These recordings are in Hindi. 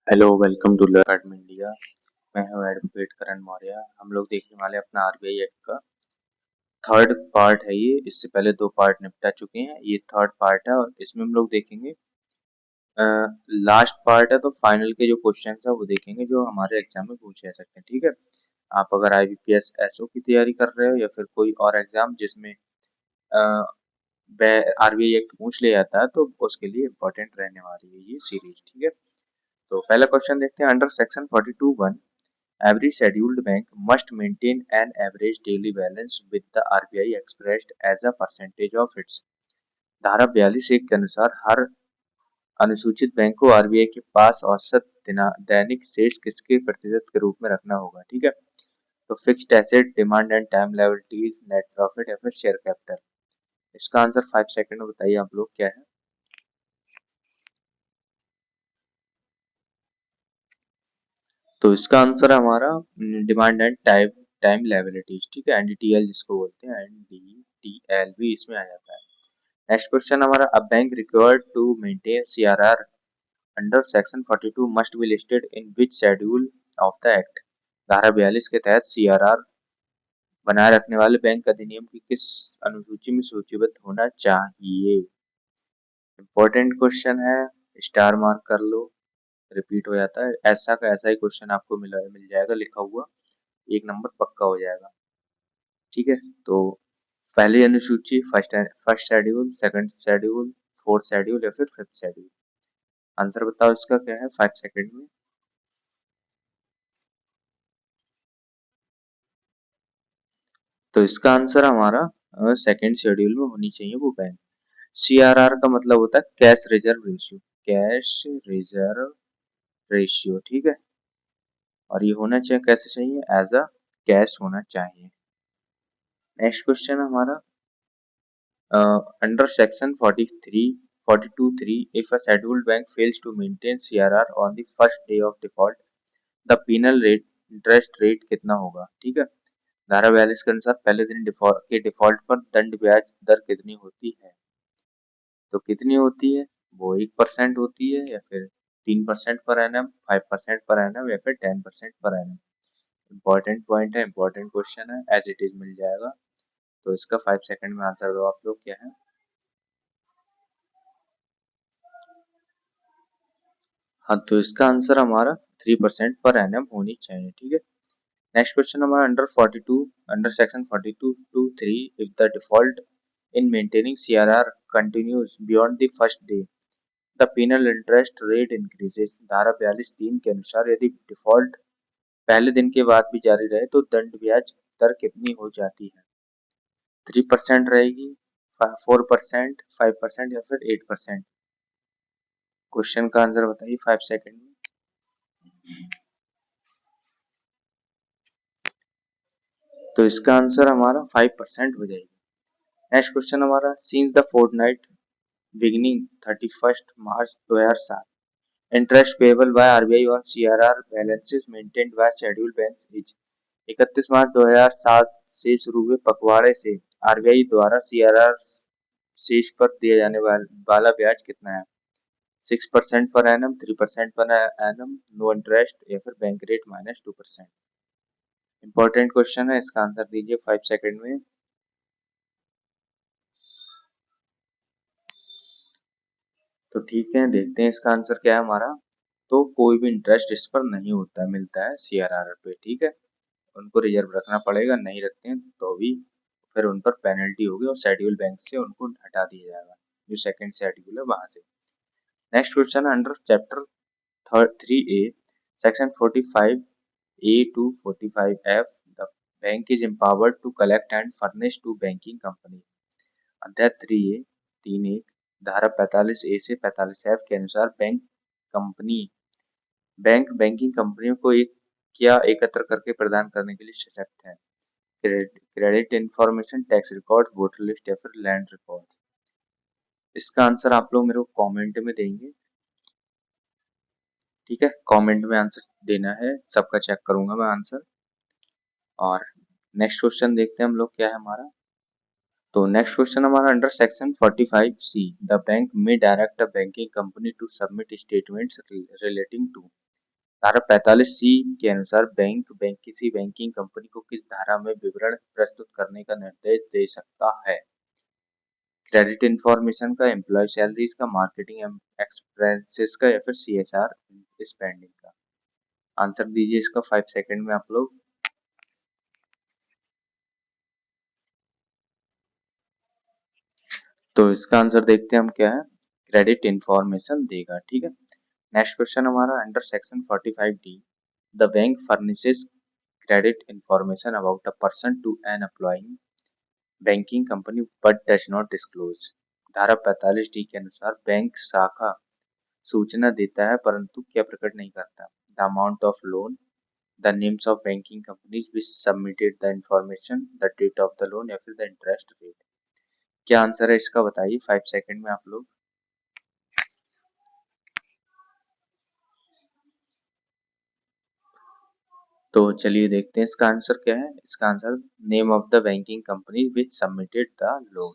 Hello welcome to Learn Academy India. मैं हूं एडवोकेट करण मौर्य। हम लोग देखने वाले अपना आरबीआई एक्ट का थर्ड पार्ट है ये। इससे पहले दो पार्ट निपटा चुके हैं, ये थर्ड पार्ट है और इसमें हम लोग देखेंगे लास्ट पार्ट है तो फाइनल के जो क्वेश्चन है वो देखेंगे जो हमारे एग्जाम में पूछे जा सकते हैं। ठीक है, आप अगर आईबीपीएस एसओ की तैयारी कर रहे हो या फिर कोई और एग्जाम जिसमें आरबीआई एक्ट पूछ लिया जाता है तो उसके लिए इम्पोर्टेंट रहने वाली है ये सीरीज। ठीक है, तो पहला क्वेश्चन देखते हैं। Under section 42(1) every scheduled bank must maintain an average daily balance with the RBI expressed as a percentage of its। धारा 42(1) के अनुसार हर अनुसूचित बैंक को आरबीआई के पास औसत दैनिक शेष किसके प्रतिशत के रूप में रखना होगा। ठीक है, तो fixed asset, demand and time liabilities, net profit या फिर शेयर कैपिटल। इसका आंसर 5 सेकंड में बताइए आप लोग क्या है। तो इसका आंसर है हमारा डिमांड एंड टाइम लायबिलिटीज। ठीक है, एनडीटीएल जिसको बोलते हैं, एनडीटीएल भी इसमें आ जाता है। नेक्स्ट क्वेश्चन हमारा, a bank required to maintain CRR under section 42 must be listed in which schedule of the act. धारा 42 के तहत सीआरआर बनाए रखने वाले बैंक अधिनियम की किस अनुसूची में सूचीबद्ध होना चाहिए। इंपॉर्टेंट क्वेश्चन है, स्टार मार्क कर लो, रिपीट हो जाता है। ऐसा का ऐसा ही क्वेश्चन आपको मिल जाएगा लिखा हुआ, एक नंबर पक्का हो जाएगा। ठीक है, तो पहली अनुसूची first schedule, second schedule, fourth schedule या फिर फिफ्थ शेड्यूल। आंसर बताओ इसका क्या है 5 सेकंड में। तो इसका आंसर हमारा सेकंड शेड्यूल में होनी चाहिए वो बैंक। सीआरआर का मतलब होता है cash reserve ratio, cash reserve ratio. ठीक है, और ये होना चाहिए कैसे चाहिए, एज अ कैश होना चाहिए। नेक्स्ट क्वेश्चन हमारा, under section 42(3), if a scheduled bank fails to maintain CRR on the first day of default, the penal rate interest rate कितना होगा। ठीक है, धारा 42 के अनुसार पहले दिन डिफॉल्ट पर दंड ब्याज दर कितनी होती है। तो कितनी होती है, वो 1% होती है या फिर 3% पर एनम, 5% पर एनम या फिर 10% पर एनम। इंपॉर्टेंट पॉइंट है, इंपॉर्टेंट क्वेश्चन है, एज इट इज मिल जाएगा। तो इसका 5 सेकंड में आंसर दो आप लोग क्या है। हाँ, तो इसका आंसर हमारा 3% पर एनम होनी चाहिए। ठीक है, नेक्स्ट क्वेश्चन हमारा under section 42(2)(3), if the default in maintaining CRR continues beyond the first day, the penal interest rate increases. धारा 42(3) के अनुसार यदि डिफॉल्ट पहले दिन के बाद भी जारी रहे तो दंड ब्याज दर कितनी हो जाती है। 3% रहेगी, 4%, 5% या फिर 8%। क्वेश्चन का आंसर बताइए 5 सेकंड में। तो इसका आंसर हमारा 5% हो जाएगी। नेक्स्ट क्वेश्चन हमारा, since the fortnight beginning 31 March 2007, interest payable by RBI और CRR balances maintained by scheduled banks is. 31 मार्च 2007 से शुरू हुए पखवाड़े से आरबीआई द्वारा सीआरआर शेष पर दिया जाने वाला ब्याज कितना है। 6% per annum, 3% per annum, no interest या फिर बैंक रेट -2%। इंपॉर्टेंट क्वेश्चन है, इसका आंसर दीजिए 5 सेकंड में। तो ठीक है, देखते हैं इसका आंसर क्या है हमारा। तो कोई भी इंटरेस्ट इस पर नहीं होता है, मिलता है सीआरआर पे। ठीक है, उनको रिजर्व रखना पड़ेगा, नहीं रखते हैं तो भी फिर उन पर पेनल्टी होगी और शेड्यूल बैंक से उनको हटा दिया जाएगा, जो सेकंड शेड्यूल है वहां से। नेक्स्ट क्वेश्चन है, under chapter 3A section 45A to 45F, the bank is empowered to collect and furnish to banking company. अध्याय 3A 3(1) धारा 45A से 45F के अनुसार बैंक बैंकिंग कंपनियों को एक क्या एकत्र करके प्रदान करने के लिए सशक्त है। Credit information, tax record, voter list या फिर लैंड रिकॉर्ड। इसका आंसर आप लोग मेरे को कमेंट में देंगे। ठीक है, कमेंट में आंसर देना है, सबका चेक करूंगा मैं आंसर। और नेक्स्ट क्वेश्चन देखते हैं हम लोग क्या है हमारा। तो नेक्स्ट क्वेश्चन हमारा, under section 45C the bank में direct a banking company to submit statements relating to. धारा 45C के अनुसार बैंक किसी बैंकिंग कंपनी को किस धारा में विवरण प्रस्तुत करने का निर्देश दे सकता है? क्रेडिट इंफॉर्मेशन का, एम्प्लॉय सैलरीज का, मार्केटिंग एक्सपेंसेस का, या फिर CSR स्पेंडिंग का। आंसर दीजिए इसका 5 सेकंड में आप लोग। तो इसका आंसर देखते हैं हम क्या है। क्रेडिट इंफॉर्मेशन देगा, ठीक है। नेक्स्ट क्वेश्चन हमारा under section 45D, the bank furnishes credit information about a person to an employee banking company but does not disclose। धारा 45D के अनुसार बैंक शाखा सूचना देता है परंतु क्या प्रकट नहीं करता? The amount of loan, the names of banking companies which submitted the information, the date of the loan, या फिर द इंटरेस्ट रेट। क्या आंसर है इसका बताइए 5 सेकंड में आप लोग। तो चलिए देखते हैं इसका आंसर क्या है। इसका answer name of the banking company which submitted the loan,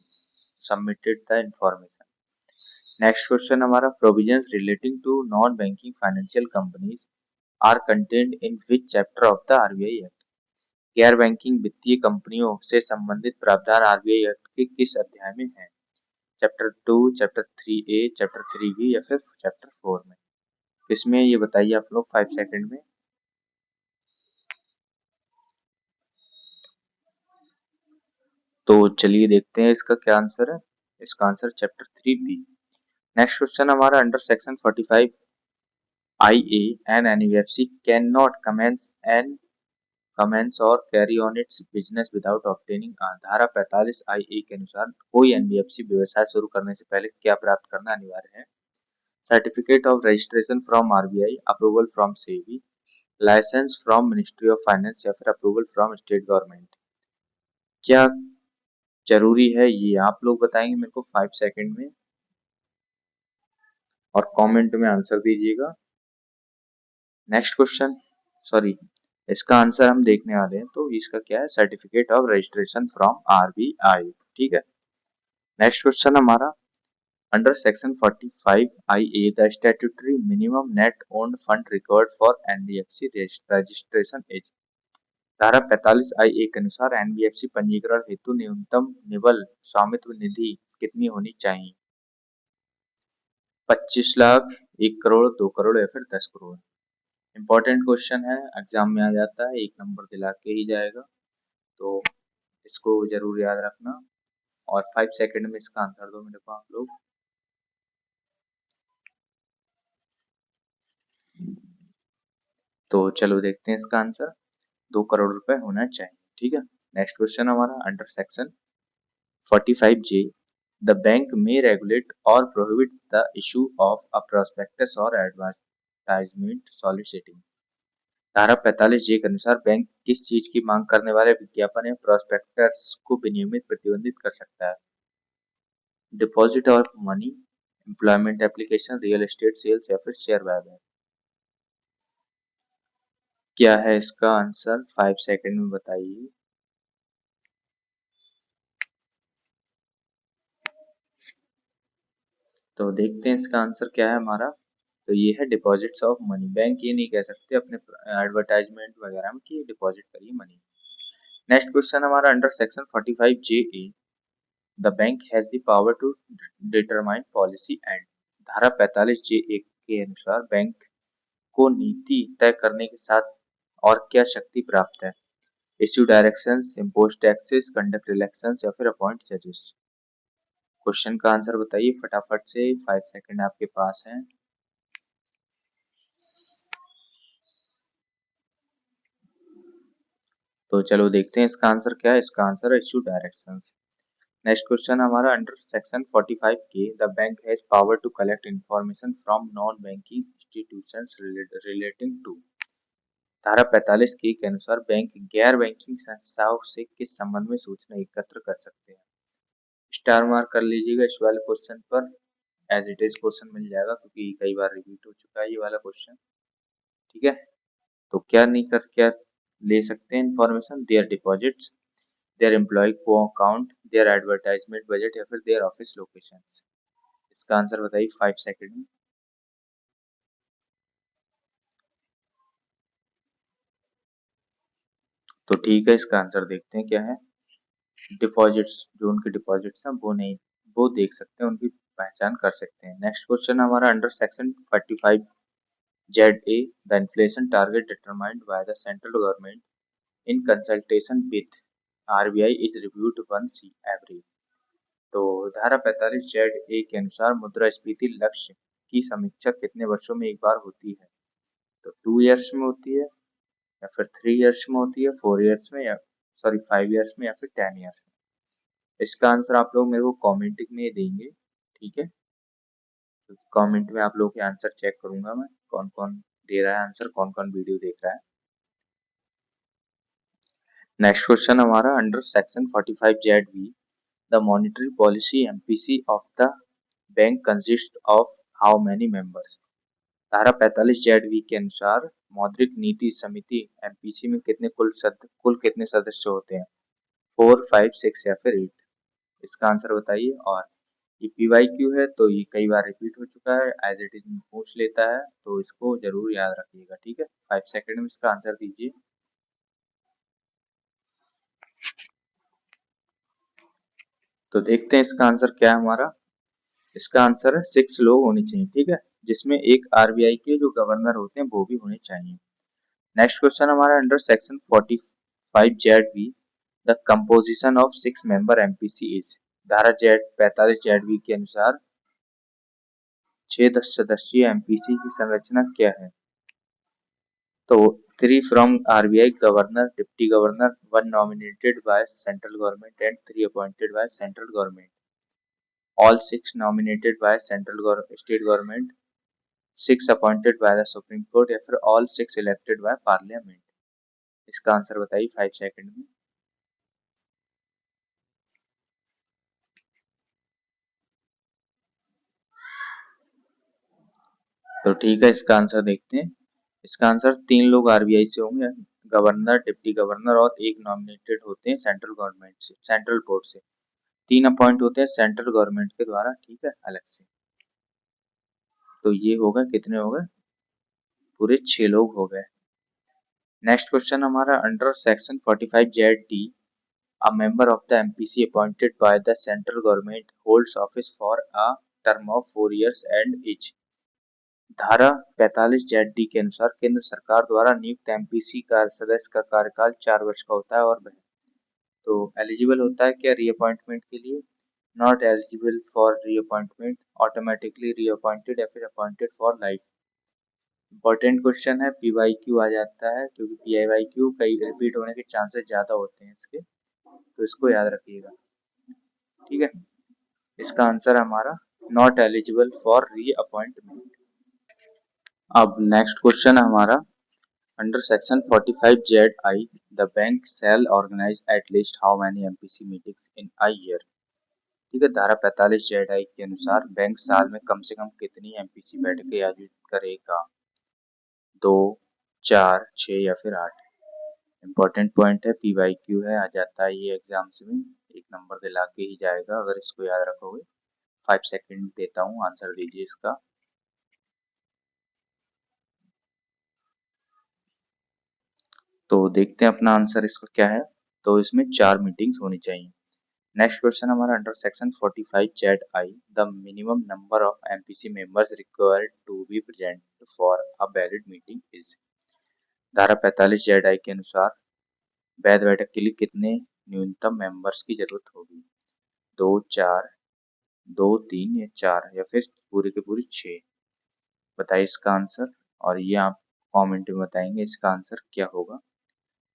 submitted the information. Next question हमारा provisions relating to non banking financial companies are contained in which chapter of the RBI act. गैर बैंकिंग वित्तीय कंपनियों से संबंधित प्रावधान आरबीआई एक्ट के किस अध्याय में है? Chapter 2, chapter 3A, chapter 3B, या फिर चैप्टर 4 में? किसमें ये बताइए आप लोग 5 सेकंड में। तो चलिए देखते हैं इसका क्या आंसर है। इसका answer chapter 3B। Next question हमारा under section 45IA, an NBFC can not commence or carry on its business without obtaining. धारा 45IA के अनुसार कोई एनबीएफसी व्यवसाय शुरू करने से पहले क्या प्राप्त करना अनिवार्य है? Certificate of registration from RBI, approval from SEBI, licence from ministry of finance, या फिर अप्रूवल फ्रॉम स्टेट गवर्नमेंट। क्या जरूरी है ये आप लोग बताएंगे मेरे को 5 सेकंड में, और कमेंट में आंसर दीजिएगा। नेक्स्ट क्वेश्चन, सॉरी, इसका आंसर हम देखने वाले हैं। तो इसका क्या है? Certificate of registration from RBI, ठीक है। नेक्स्ट क्वेश्चन हमारा under section 45IA, the statutory minimum net owned fund required for NBFC registration as. धारा 45IA के अनुसार एनबीएफसी पंजीकरण हेतु न्यूनतम निवल स्वामित्व निधि कितनी होनी चाहिए? 25 लाख, 1 करोड़, 2 करोड़, या फिर 10 करोड़? इंपॉर्टेंट क्वेश्चन है, एग्जाम में आ जाता है, 1 नंबर दिला के ही जाएगा, तो इसको जरूर याद रखना। और 5 सेकंड में इसका आंसर दो मेरे को आप लोग। तो चलो देखते हैं इसका आंसर, 2 करोड़ रुपए होना चाहिए, ठीक है। नेक्स्ट क्वेश्चन हमारा under section 45J, the bank में रेगुलेट और prohibit the issue of a prospectus और एडवर्टाइजमेंट सॉलिसिटिंग। धारा 45J के अनुसार बैंक किस चीज की मांग करने वाले विज्ञापन या प्रोस्पेक्टस को विनियमित प्रतिबंधित कर सकता है? Deposit of money, employment application, real estate sales, या फिर शेयर बायबैक। क्या है इसका आंसर 5 सेकंड में बताइए। तो देखते हैं इसका आंसर क्या है हमारा। तो ये है डिपॉजिट्स ऑफ मनी। बैंक ये नहीं कह सकते अपने एडवर्टाइजमेंट वगैरह में कि डिपॉजिट करिए मनी। नेक्स्ट क्वेश्चन हमारा under section 45JA, the bank has the power to determine policy and. धारा 45JA के अनुसार बैंक को नीति तय करने के साथ और क्या शक्ति प्राप्त है? Issue directions, impose taxes, conduct elections, या फिर अपॉइंट जजेस। क्वेश्चन का आंसर बताइए फटाफट से, 5 सेकंड आपके पास है। तो चलो देखते हैं इसका आंसर क्या है। इसका आंसर है इश्यू डायरेक्शंस। नेक्स्ट क्वेश्चन हमारा under section 45K, the bank has power to collect information from non banking institutions relating to. धारा 45K के अनुसार बैंक गैर बैंकिंग संस्थाओं से किस संबंध में सूचना एकत्र कर सकते हैं? स्टार मार्क कर लीजिएगा इस वाले क्वेश्चन पर, एज इट इज क्वेश्चन मिल जाएगा क्योंकि कई बार रिपीट हो चुका है ये वाला क्वेश्चन, ठीक है। तो क्या नहीं कर, क्या ले सकते हैं information? Their deposits, their employee को अकाउंट, देयर एडवर्टाइजमेंट बजट, या फिर देयर ऑफिस लोकेशंस। इसका आंसर बताइए 5 सेकंड में। तो ठीक है, इसका आंसर देखते हैं क्या है। डिपॉजिट्स, जो उनके डिपॉजिट्स हैं वो नहीं, वो देख सकते हैं, उनकी पहचान कर सकते हैं। नेक्स्ट क्वेश्चन हमारा under section 45 ZA, the inflation target determined by the central government in consultation with RBI is reviewed once every. तो धारा 45 ZA के अनुसार मुद्रास्फीति लक्ष्य की समीक्षा कितने वर्षों में एक बार होती है? तो 2 ईयर्स में होती है, या फिर 3 ईयर्स में होती है, 4 ईयर्स में, या सॉरी 5 ईयर्स में, या फिर 10 ईयर्स में। इसका आंसर आप लोग मेरे को कमेंट में देंगे, ठीक है। तो कमेंट में आप लोग के आंसर चेक करूंगा मैं, कौन कौन दे रहा है आंसर, कौन कौन वीडियो देख रहा है। नेक्स्ट क्वेश्चन हमारा under section 45 ZB, the monetary policy MPC of the bank consist of how many members. धारा 45 ZB के अनुसार मौद्रिक नीति समिति MPC में कुल कितने सदस्य होते हैं? 4, 5, 6 या फिर 8? इसका आंसर बताइए। और ये PYQ है तो ये कई बार रिपीट हो चुका है, एज इट इज पूछ लेता है, तो इसको जरूर याद रखिएगा, ठीक है। 5 सेकंड में इसका आंसर दीजिए। तो देखते हैं इसका आंसर क्या है हमारा। इसका आंसर है 6 लोग होने चाहिए, ठीक है, जिसमें एक RBI के जो गवर्नर होते हैं वो भी होने चाहिए। नेक्स्ट क्वेश्चन हमारा under section 45 ZB, the composition of 6 member MPC is. धारा 45 ZB के अनुसार 6 सदस्यीय MPC की संरचना क्या है? तो 3 from RBI, governor, deputy governor, 1 nominated by central government and 3 appointed by central government, all 6 nominated by state government, 6 appointed by the Supreme Court, या फिर all 6 elected by parliament। इसका आंसर बताइए 5 सेकंड में। तो ठीक है, इसका आंसर देखते हैं। इसका आंसर 3 लोग RBI से होंगे, गवर्नर, डिप्टी गवर्नर, और एक नॉमिनेटेड होते हैं सेंट्रल गवर्नमेंट से, सेंट्रल बोर्ड से। 3 अपॉइंट होते हैं सेंट्रल गवर्नमेंट के द्वारा, ठीक है, अलग से। तो ये हो गए, कितने हो गए? पूरे 6 लोग हो गए। नेक्स्ट क्वेश्चन हमारा under section 45 ZD, a member of the MPC appointed by the central government holds office for a term of 4 years and is। धारा 45 ZD के अनुसार केंद्र सरकार द्वारा नियुक्त MPC का सदस्य का कार्यकाल 4 वर्ष का होता है, और वह तो एलिजिबल होता है क्या रीअपॉइंटमेंट के लिए? Not eligible for reappointment, automatically reappointed, या फिर appointed for life. Important question है, PYQ आ जाता है, क्योंकि PYQ कई रिपीट होने के चांसेस ज्यादा होते हैं इसके, तो इसको याद रखिएगा, ठीक है। इसका आंसर हमारा नॉट एलिजिबल फॉर रीअपॉइंटमेंट। अब नेक्स्ट क्वेश्चन है हमारा under section 45 ZI, the bank shall organise at least how many MPC meetings in a year. ठीक है, धारा 45 ZI के अनुसार बैंक साल में कम से कम कितनी MPC बैठकें आयोजित करेगा? 2, 4, 6 या फिर 8? इम्पोर्टेंट पॉइंट है, PYQ है, आ जाता है ये एग्जाम्स में, एक नंबर दिला के ही जाएगा अगर इसको याद रखोगे। 5 सेकंड देता हूँ, आंसर दीजिए इसका। तो देखते हैं अपना आंसर इसका क्या है। तो इसमें 4 मीटिंग्स होनी चाहिए। नेक्स्ट क्वेश्चन हमारा under section 45 ZI, the minimum number of MPC members required to be present for a valid meeting is. धारा 45 ZI के अनुसार वैध बैठक के लिए कितने न्यूनतम मेंबर्स की जरूरत होगी? 2, 4, 2, 3 या 4, या फिर पूरे के पूरे 6? बताइए इसका आंसर, और ये आप कमेंट में बताएंगे इसका आंसर क्या होगा,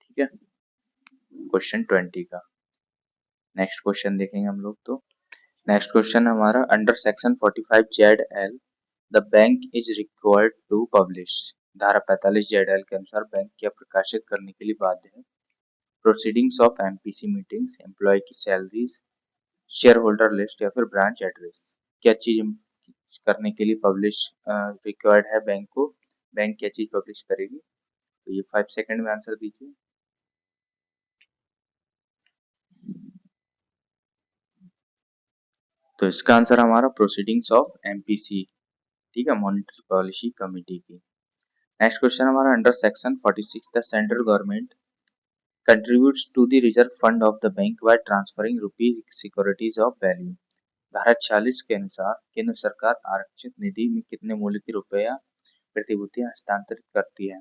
ठीक है। क्वेश्चन 20 का नेक्स्ट क्वेश्चन देखेंगे हम लोग। तो नेक्स्ट क्वेश्चन हमारा under section 45 ZL, the bank is required to publish. धारा 45 ZL के अनुसार बैंक क्या प्रकाशित करने के लिए बाध्य है? Proceedings of MPC meetings, employee की सैलरीज, शेयर होल्डर लिस्ट, या फिर ब्रांच एड्रेस? क्या चीज करने के लिए पब्लिश रिक्वायर्ड है बैंक को? बैंक क्या चीज पब्लिश करेगी? तो ये 5 सेकंड में आंसर दीजिए। तो इसका आंसर हमारा प्रोसीडिंग्स ऑफ MPC, ठीक है, मॉनेटरी पॉलिसी कमेटी की। नेक्स्ट क्वेश्चन हमारा under section 46, the central government contributes to the reserve fund of the bank by transferring rupee securities of value। धारा 46 के अनुसार केंद्र सरकार आरक्षित निधि में कितने मूल्य की रुपया प्रतिभूतियां हस्तांतरित करती है?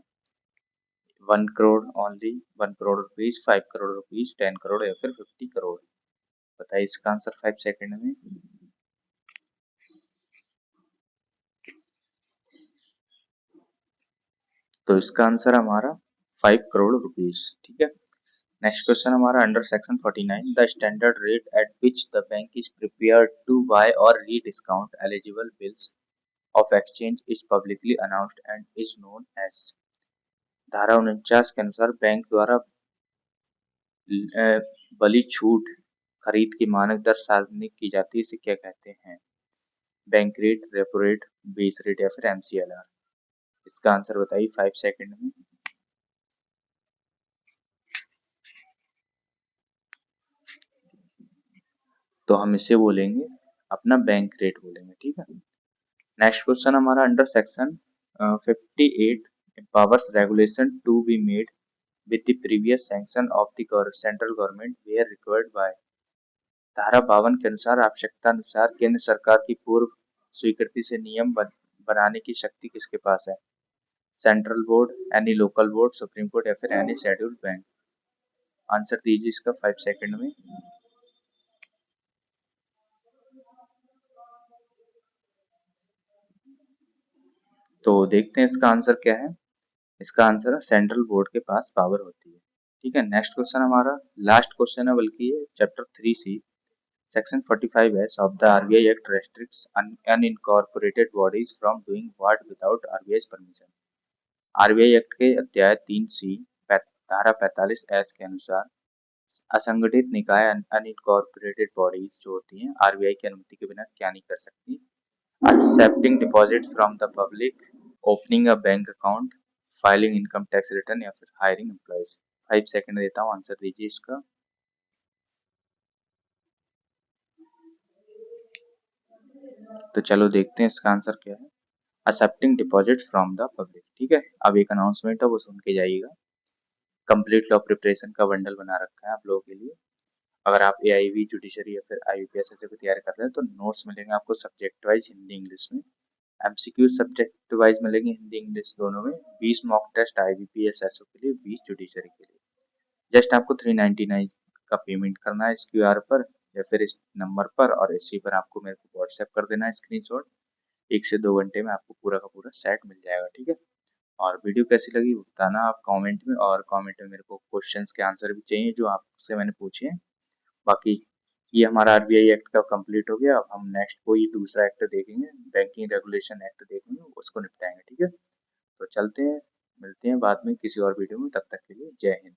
1 crore only, 1 crore rupees, 5 crore rupees, 10 crore या फिर 50 करोड़? बताइए इसका आंसर 5 सेकंड में। तो इसका आंसर हमारा 5 करोड़ रुपीज। ठीक है। नेक्स्ट क्वेश्चन हमारा under section 49 the standard rate at which the bank is prepared to buy or rediscount eligible bills of exchange is publicly announced and is known as. धारा 49 के अनुसार बैंक द्वारा बली छूट खरीद की मानक दर सार्वजनिक की जाती है, इसे क्या कहते हैं? Bank rate, repo rate, base rate या फिर एमसीएलआर? इसका आंसर बताइए 5 सेकंड में। तो हम इसे बोलेंगे अपना बैंक रेट बोलेंगे। ठीक है। नेक्स्ट क्वेश्चन हमारा under section 58 empowers regulation to be made with the previous sanction of the central government where required by। धारा 52 के अनुसार आवश्यकता अनुसार केंद्र सरकार की पूर्व स्वीकृति से नियम बनाने की शक्ति किसके पास है? Central board, any local board, supreme court या फिर एनी शेड्यूल्ड बैंक? आंसर दीजिए इसका 5 सेकंड में। तो देखते हैं इसका आंसर क्या है। इसका आंसर है सेंट्रल बोर्ड के पास पावर होती है। ठीक है। नेक्स्ट क्वेश्चन हमारा लास्ट क्वेश्चन है, बल्कि ये chapter 3C section 45S of the RBI Act restricts unincorporated bodies from doing what without RBI's permission। RBI act के अध्याय 3C धारा 45S के अनुसार असंगठित निकाय अनइनकॉर्पोरेटेड बॉडीज जो होती हैं आरबीआई की अनुमति के बिना क्या नहीं कर सकती? Accepting deposits from the public, opening a bank account, filing income tax return या फिर हायरिंग एम्प्लॉइज? 5 सेकंड देता हूँ, आंसर दीजिए इसका। तो चलो देखते हैं इसका आंसर क्या है। Accepting deposit from the public. ठीक है। अब एक अनाउंसमेंट है, वो सुन के जाइएगा। कंप्लीट लॉ प्रिपरेशन का बंडल बना रखा है आप लोगों के लिए। अगर आप एआईबी, जुडिशरी या फिर आईयूपीएस ऐसे को तैयार कर रहे हैं तो नोट्स मिलेंगे आपको सब्जेक्ट वाइज हिंदी इंग्लिश में। एमसीक्यू सब्जेक्ट वाइज मिलेंगे हिंदी इंग्लिश दोनों में। 20 मॉक टेस्ट आईबीपीएस एसओ के लिए, 20 जुडिशरी के लिए। जस्ट आपको 399 का पेमेंट करना है इस क्यूआर पर या फिर इस नंबर पर, और इसी पर आपको मेरे को व्हाट्सएप कर देना है स्क्रीनशॉट। 1 से 2 घंटे में आपको पूरा का पूरा सेट मिल जाएगा। ठीक है। और वीडियो कैसी लगी बताना आप कमेंट में, और कमेंट में मेरे को क्वेश्चंस के आंसर भी चाहिए जो आपसे मैंने पूछे हैं। बाकी ये हमारा आरबीआई एक्ट का कंप्लीट हो गया। अब हम नेक्स्ट कोई दूसरा एक्ट देखेंगे, बैंकिंग रेगुलेशन एक्ट देखेंगे, उसको निपटाएंगे। ठीक है। तो चलते हैं, मिलते हैं बाद में किसी और वीडियो में। तब तक के लिए जय हिंद।